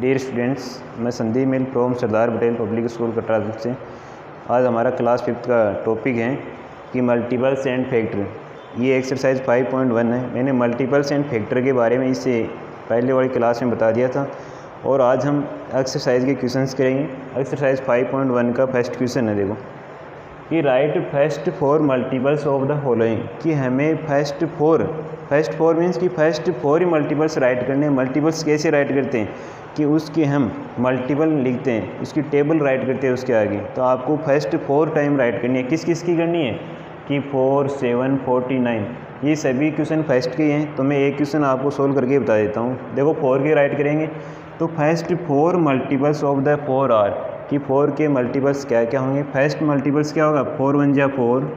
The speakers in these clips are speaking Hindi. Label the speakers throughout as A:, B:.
A: डियर स्टूडेंट्स, मैं Sandeep Mil from Sardar Patel public school Katra से। आज हमारा क्लास 5th का टॉपिक है कि मल्टीपल्स एंड फैक्टर। ये एक्सरसाइज 5.1 है। मैंने मल्टीपल्स एंड फैक्टर के बारे में इससे पहले वाली क्लास में बता दिया था और आज हम एक्सरसाइज के क्वेश्चंस करेंगे। एक्सरसाइज 5.1 का फर्स्ट क्वेश्चन है, देखो कि right first 4 multiples of the following, कि हमें फर्स्ट फोर मीन्स कि फर्स्ट 4 ही मल्टीपल्स राइट करने हैं। मल्टीपल्स कैसे राइट करते हैं कि उसके हम मल्टीपल लिखते हैं, उसकी टेबल राइट करते हैं उसके आगे। तो आपको फर्स्ट 4 टाइम राइट करनी है। किस किस की करनी है कि 4, 7, 49, ये सभी क्वेश्चन फर्स्ट के हैं। तो मैं एक क्वेश्चन आपको सोल्व करके बता देता हूँ। देखो 4 के राइट करेंगे तो first 4 multiples of the 4 are, कि 4 के मल्टीपल्स क्या क्या होंगे। फर्स्ट मल्टीपल्स क्या होगा, 4 1 जा 4,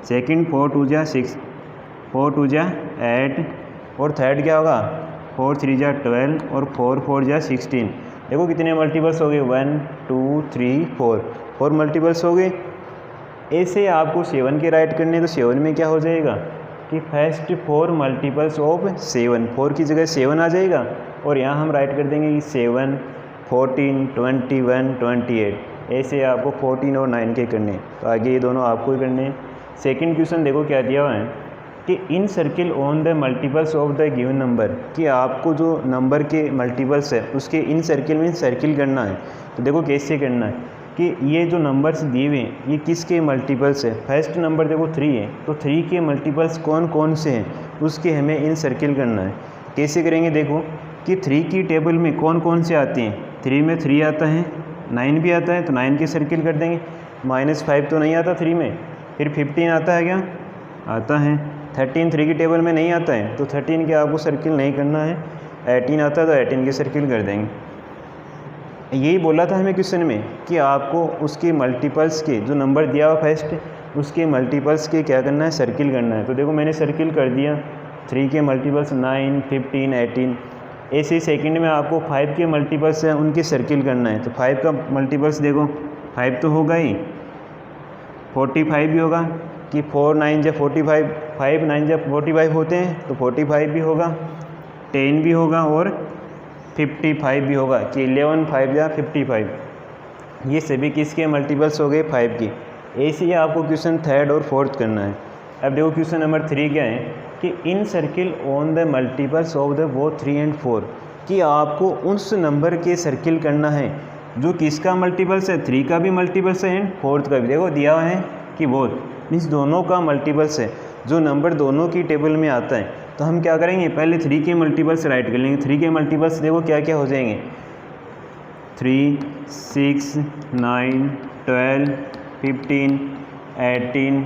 A: सेकेंड 4 2 जा 6, 4 2 जा 8, और थर्ड क्या होगा 4 3 जा 12 और 4 4 जा 16। देखो कितने मल्टीपल्स हो गए, 1 2 3 4 मल्टीपल्स हो गए। ऐसे आपको 7 के राइट करने, तो 7 में क्या हो जाएगा कि फर्स्ट 4 मल्टीपल्स ऑफ 7, 4 की जगह 7 आ जाएगा और यहाँ हम राइट कर देंगे कि 7 14 21 28। ऐसे आपको 14 और 9 के करने हैं। तो आगे ये दोनों आपको ही करने हैं। सेकंड क्वेश्चन देखो क्या दिया हुआ है कि इन circle on the multiples of the given number, कि आपको जो नंबर के मल्टीपल्स है उसके इन सर्किल में सर्किल करना है। तो देखो कैसे करना है कि ये जो नंबर्स दिए हुए हैं ये किसके मल्टीपल्स है। फर्स्ट नंबर देखो 3 है, तो 3 के मल्टीपल्स कौन कौन से हैं उसके हमें इन सर्किल करना है। कैसे करेंगे, देखो कि 3 की टेबल में कौन कौन से आते हैं। 3 में 3 आता है, 9 भी आता है, तो 9 के सर्किल कर देंगे। -5 तो नहीं आता 3 में। फिर 15 आता है, क्या आता है। 13 3 की टेबल में नहीं आता है, तो 13 के आपको सर्किल नहीं करना है। 18 आता है तो 18 के सर्किल कर देंगे। यही बोला था हमें क्वेश्चन में कि आपको उसके मल्टीपल्स के जो नंबर दिया हुआ फर्स्ट उसके मल्टीपल्स के क्या करना है, सर्किल करना है। तो देखो मैंने सर्किल कर दिया। 3 के मल्टीपल्स 9 15 18। ऐसे ही सेकंड में आपको 5 के मल्टीपल्स हैं उनके सर्किल करना है। तो 5 का मल्टीपल्स देखो 5 तो होगा ही, 45 भी होगा कि 4 9 जा 45, 5 9 जा 45 होते हैं तो 45 भी होगा, 10 भी होगा और 55 भी होगा कि 11 5 जा 55। ये सभी किसके मल्टीपल्स हो गए, 5 की। ऐसे ही आपको क्वेश्चन थर्ड और फोर्थ करना है। अब देखो क्वेश्चन नंबर 3 क्या है कि इन circle on the multiples of the वो 3 and 4, कि आपको उस नंबर के सर्किल करना है जो किसका मल्टीपल्स है, 3 का भी मल्टीपल्स है एंड 4th का भी। देखो दिया हुआ है कि बोथ मीन्स दोनों का मल्टीपल्स है, जो नंबर दोनों की टेबल में आता है। तो हम क्या करेंगे, पहले 3 के मल्टीपल्स राइट कर लेंगे। 3 के मल्टीपल्स देखो क्या क्या हो जाएंगे, 3 6 9 12 15 18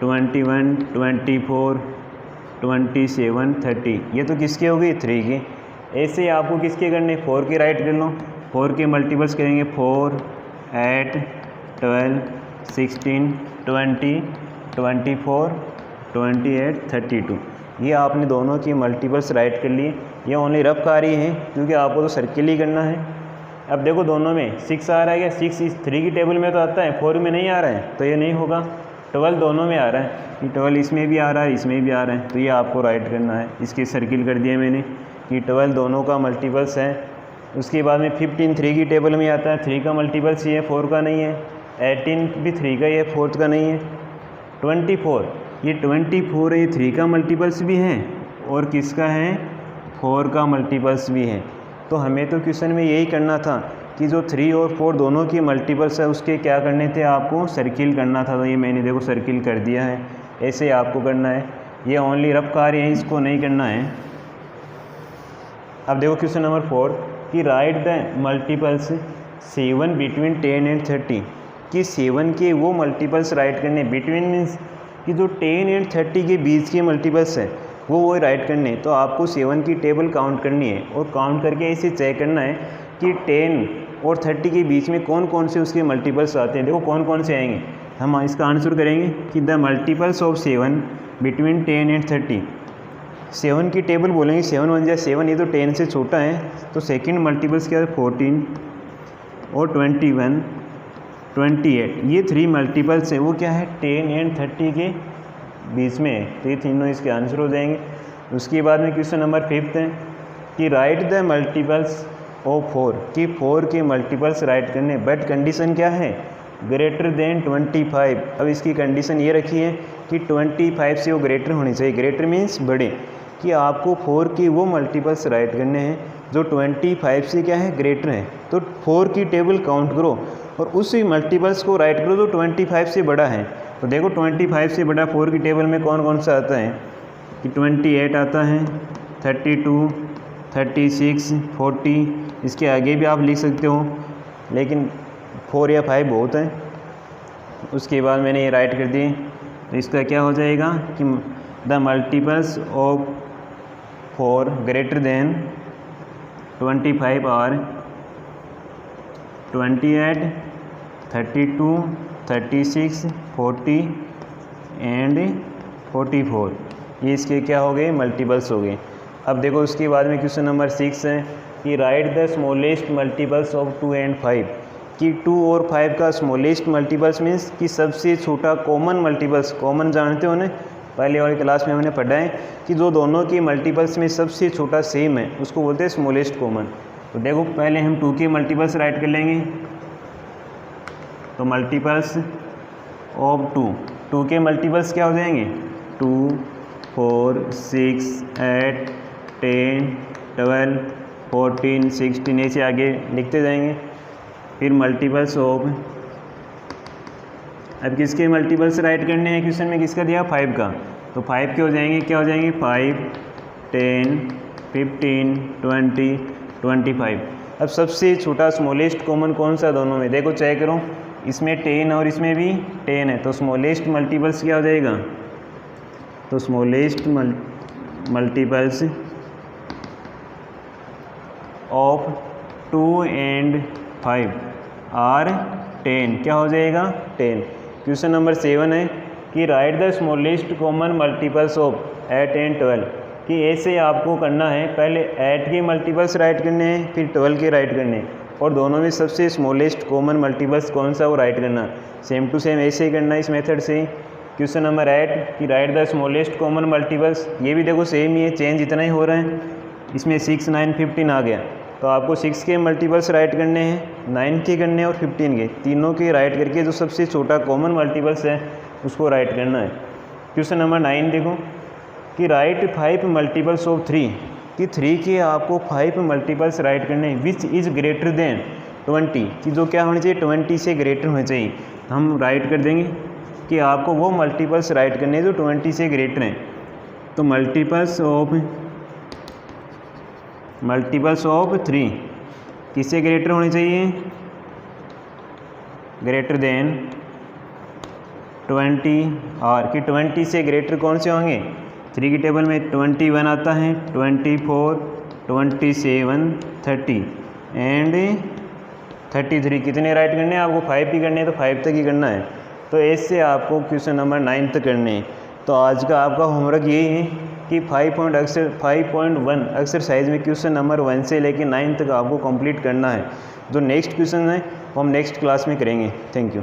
A: 21 24 27 30। ये तो किसके हो गई, 3 के। ऐसे आपको किसके करने, 4 के राइट कर लो। 4 के मल्टीपल्स करेंगे 4 8 12 16 20 24 28 32। ये आपने दोनों की मल्टीपल्स राइट कर लिए। ये ओनली रफ कार्य है क्योंकि आपको तो सर्किल ही करना है। अब देखो दोनों में 6 आ रहा है, क्या 6 इस 3 की टेबल में तो आता है, 4 में नहीं आ रहा है, तो ये नहीं होगा। 12 दोनों में आ रहा है, कि 12 इसमें भी आ रहा है इसमें भी आ रहा है, तो ये आपको राइट करना है। इसके सर्किल कर दिया मैंने कि 12 दोनों का मल्टीपल्स है। उसके बाद में 15 3 की टेबल में आता है, 3 का मल्टीपल्स ये 4 का नहीं है। 18 भी 3 का ही है, 4th का नहीं है। 24 ये 24 है, ये 3 का मल्टीपल्स भी है और किसका है, 4 का मल्टीपल्स भी है। तो हमें तो क्वेश्चन में यही करना था कि जो 3 और 4 दोनों की मल्टीपल्स है उसके क्या करने थे, आपको सर्किल करना था। तो ये मैंने देखो सर्किल कर दिया है। ऐसे आपको करना है। ये ओनली रफ कार्य है, इसको नहीं करना है। अब देखो क्वेश्चन नंबर 4 कि right the multiples 7 between 10 and 30, कि 7 के वो मल्टीपल्स राइट करने। बिटवीन मीन्स कि जो 10 and 30 के बीच के मल्टीपल्स है वो राइट करने। तो आपको 7 की टेबल काउंट करनी है और काउंट करके ऐसे चेक करना है कि 10 और 30 के बीच में कौन कौन से उसके मल्टीपल्स आते हैं। देखो कौन कौन से आएंगे, हम इसका आंसर करेंगे कि the multiples of 7 between 10 and 30। 7 की टेबल बोलेंगे, 7 1 जा 7, ये तो 10 से छोटा है, तो सेकंड मल्टीपल्स क्या है 14 और 21 28। ये 3 मल्टीपल्स है वो क्या है 10 and 30 के बीच में है, तो ये तीनों इसके आंसर हो जाएंगे। उसके बाद में क्वेश्चन नंबर 5 है कि राइट द मल्टीपल्स ऑफ 4 कि 4 के मल्टीपल्स राइट करने, बट कंडीशन क्या है, ग्रेटर देन 25। अब इसकी कंडीशन ये रखी है कि 25 से वो ग्रेटर होनी चाहिए। ग्रेटर मीन्स बड़े, कि आपको 4 की वो मल्टीपल्स राइट करने हैं जो 25 से क्या है, ग्रेटर हैं। तो 4 की टेबल काउंट करो और उसी मल्टीपल्स को राइट करो जो 25 से बड़ा है। तो देखो 25 से बड़ा 4 की टेबल में कौन कौन सा आता है कि 28 आता है, 32, 36, 40, इसके आगे भी आप लिख सकते हो, लेकिन 4 या 5 बहुत है। उसके बाद मैंने ये राइट कर दिए, तो इसका क्या हो जाएगा कि the multiples of 4 greater than 25 are 28, 32, 36, 40 and 44। ये इसके क्या हो गए, मल्टीपल्स हो गए। अब देखो उसके बाद में क्वेश्चन नंबर 6 है कि right the smallest multiples of 2 and 5, कि 2 और 5 का स्मॉलेस्ट मल्टीपल्स मीन्स कि सबसे छोटा कॉमन मल्टीपल्स। कॉमन जानते हो ना, पहले वाली क्लास में हमने पढ़ा है कि जो दोनों की मल्टीपल्स में सबसे छोटा सेम है उसको बोलते हैं स्मॉलेस्ट कॉमन। तो देखो पहले हम 2 के मल्टीपल्स राइट कर लेंगे। तो मल्टीपल्स ऑफ 2 के मल्टीपल्स क्या हो जाएंगे, 2, 4, 6, 8, 10, 12, 14, 16, ऐसे आगे लिखते जाएंगे। फिर मल्टीपल्स ऑफ, अब किसके मल्टीपल्स राइट करने हैं, क्वेश्चन में किसका दिया, 5 का। तो 5 के हो जाएंगे, क्या हो जाएंगे, 5, 10, 15, 20, 25। अब सबसे छोटा स्मॉलेस्ट कॉमन कौन सा दोनों में, देखो चेक करो, इसमें 10 और इसमें भी 10 है, तो स्मॉलेस्ट मल्टीपल्स क्या हो जाएगा, तो smallest multiples of 2 and 5 are 10, क्या हो जाएगा, 10। क्वेश्चन नंबर 7 है कि right the smallest common multiples of 8 and 12, कि ऐसे आपको करना है, पहले 8 के मल्टीपल्स राइट करने हैं, फिर 12 के राइट करने हैं, और दोनों में सबसे स्मॉलेस्ट कॉमन मल्टीपल्स कौन सा वो राइट करना। सेम टू सेम ऐसे ही करना है इस मेथड से। क्वेश्चन नंबर 8 कि right the smallest common multiples, ये भी देखो सेम ही है, चेंज इतना ही हो रहा है, इसमें 6, 9, 15 आ गया। तो आपको 6 के मल्टीपल्स राइट करने हैं, 9 के करने हैं और 15 के, तीनों के राइट करके जो सबसे छोटा कॉमन मल्टीपल्स है उसको राइट करना है। क्वेश्चन नंबर 9 देखो कि राइट 5 मल्टीपल्स ऑफ 3, कि 3 के आपको 5 मल्टीपल्स राइट करने हैं विच इज़ ग्रेटर देन 20, कि जो क्या होनी चाहिए, 20 से ग्रेटर होने चाहिए। हम राइट कर देंगे कि आपको वो मल्टीपल्स राइट करने हैं जो 20 से ग्रेटर हैं। तो मल्टीपल्स ऑफ 3 किससे ग्रेटर होने चाहिए, ग्रेटर देन 20 और कि 20 से ग्रेटर कौन से होंगे, 3 की टेबल में 21 आता है, 24, 27, 30 एंड 33। कितने राइट करने हैं आपको, 5 ही करने हैं, तो 5 तक ही करना है। तो ऐसे आपको क्वेश्चन नंबर 9 तक करने हैं। तो आज का आपका होमवर्क यही है कि 5.1 एक्सरसाइज में क्वेश्चन नंबर 1 से लेकर 9 तक आपको कंप्लीट करना है। जो नेक्स्ट क्वेश्चन है वो हम नेक्स्ट क्लास में करेंगे। Thank you.